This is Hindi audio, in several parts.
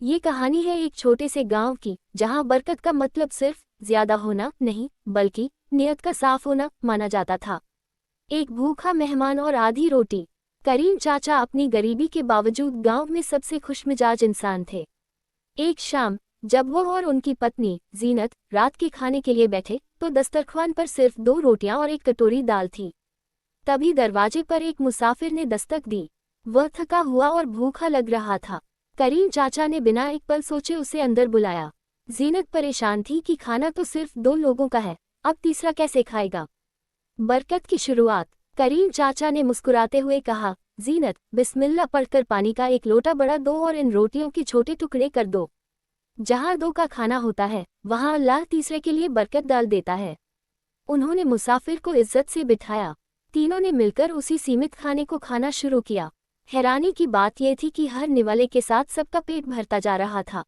ये कहानी है एक छोटे से गांव की, जहां बरकत का मतलब सिर्फ ज्यादा होना नहीं बल्कि नियत का साफ होना माना जाता था। एक भूखा मेहमान और आधी रोटी। करीम चाचा अपनी गरीबी के बावजूद गांव में सबसे खुशमिजाज इंसान थे। एक शाम जब वो और उनकी पत्नी जीनत रात के खाने के लिए बैठे तो दस्तरख्वान पर सिर्फ 2 रोटियां और एक कटोरी दाल थी। तभी दरवाजे पर एक मुसाफिर ने दस्तक दी। वह थका हुआ और भूखा लग रहा था। करीम चाचा ने बिना एक पल सोचे उसे अंदर बुलाया। जीनत परेशान थी कि खाना तो सिर्फ 2 लोगों का है, अब तीसरा कैसे खाएगा। बरकत की शुरुआत। करीम चाचा ने मुस्कुराते हुए कहा, जीनत बिस्मिल्लाह पढ़कर पानी का एक लोटा बड़ा दो और इन रोटियों के छोटे टुकड़े कर दो। जहाँ 2 का खाना होता है वहाँ अल्लाह तीसरे के लिए बरकत डाल देता है। उन्होंने मुसाफिर को इज्जत से बिठाया। तीनों ने मिलकर उसी सीमित खाने को खाना शुरू किया। हैरानी की बात यह थी कि हर निवाले के साथ सबका पेट भरता जा रहा था,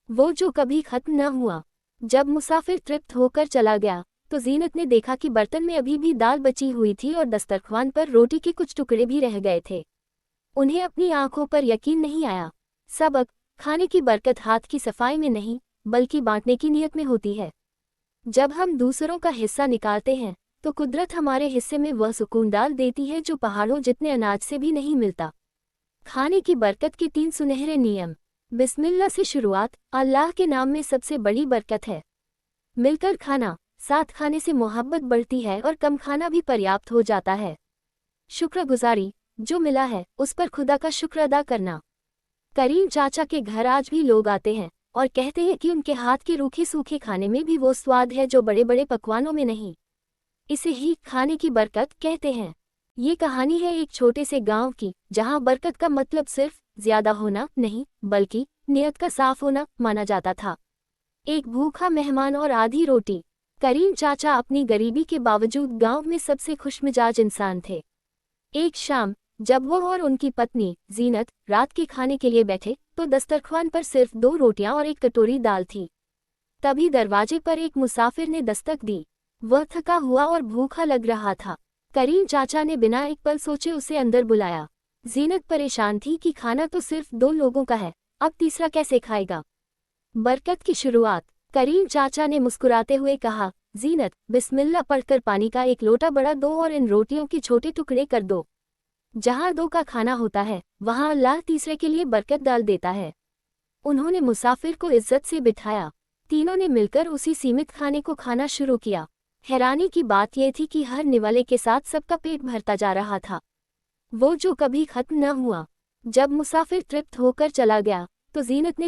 वो जो कभी खत्म न हुआ। जब मुसाफिर तृप्त होकर चला गया तो जीनत ने देखा कि बर्तन में अभी भी दाल बची हुई थी और दस्तरख्वान पर रोटी के कुछ टुकड़े भी रह गए थे। उन्हें अपनी आंखों पर यकीन नहीं आया। सबक। खाने की बरकत हाथ की सफाई में नहीं बल्कि बांटने की नीयत में होती है। जब हम दूसरों का हिस्सा निकालते हैं तो कुदरत हमारे हिस्से में वह सुकून डाल देती है जो पहाड़ों जितने अनाज से भी नहीं मिलता। खाने की बरकत के 3 सुनहरे नियम। बिस्मिल्लाह से शुरुआत अल्लाह के नाम में सबसे बड़ी बरकत है। मिलकर खाना। साथ खाने से मोहब्बत बढ़ती है और कम खाना भी पर्याप्त हो जाता है। शुक्रगुजारी। जो मिला है उस पर खुदा का शुक्र अदा करना। करीम चाचा के घर आज भी लोग आते हैं और कहते हैं कि उनके हाथ के रूखे सूखे खाने में भी वो स्वाद है जो बड़े बड़े पकवानों में नहीं। इसे ही खाने की बरकत कहते हैं। ये कहानी है एक छोटे से गांव की, जहां बरकत का मतलब सिर्फ ज्यादा होना नहीं बल्कि नियत का साफ होना माना जाता था। एक भूखा मेहमान और आधी रोटी। करीम चाचा अपनी गरीबी के बावजूद गांव में सबसे खुशमिजाज इंसान थे। एक शाम जब वो और उनकी पत्नी जीनत रात के खाने के लिए बैठे तो दस्तरख्वान पर सिर्फ 2 रोटियां और एक कटोरी दाल थी। तभी दरवाजे पर एक मुसाफिर ने दस्तक दी। वह थका हुआ और भूखा लग रहा था। करीम चाचा ने बिना एक पल सोचे उसे अंदर बुलाया। जीनत परेशान थी कि खाना तो सिर्फ 2 लोगों का है, अब तीसरा कैसे खाएगा। बरकत की शुरुआत। करीम चाचा ने मुस्कुराते हुए कहा, जीनत बिस्मिल्लाह पढ़कर पानी का एक लोटा बड़ा दो और इन रोटियों के छोटे टुकड़े कर दो। जहाँ 2 का खाना होता है वहाँ अल्लाह तीसरे के लिए बरकत डाल देता है। उन्होंने मुसाफिर को इज्जत से बिठाया। तीनों ने मिलकर उसी सीमित खाने को खाना शुरू किया। हैरानी की बात यह थी कि हर निवाले के साथ सबका पेट भरता जा रहा था, वो जो कभी खत्म न हुआ। जब मुसाफिर तृप्त होकर चला गया तो जीनत ने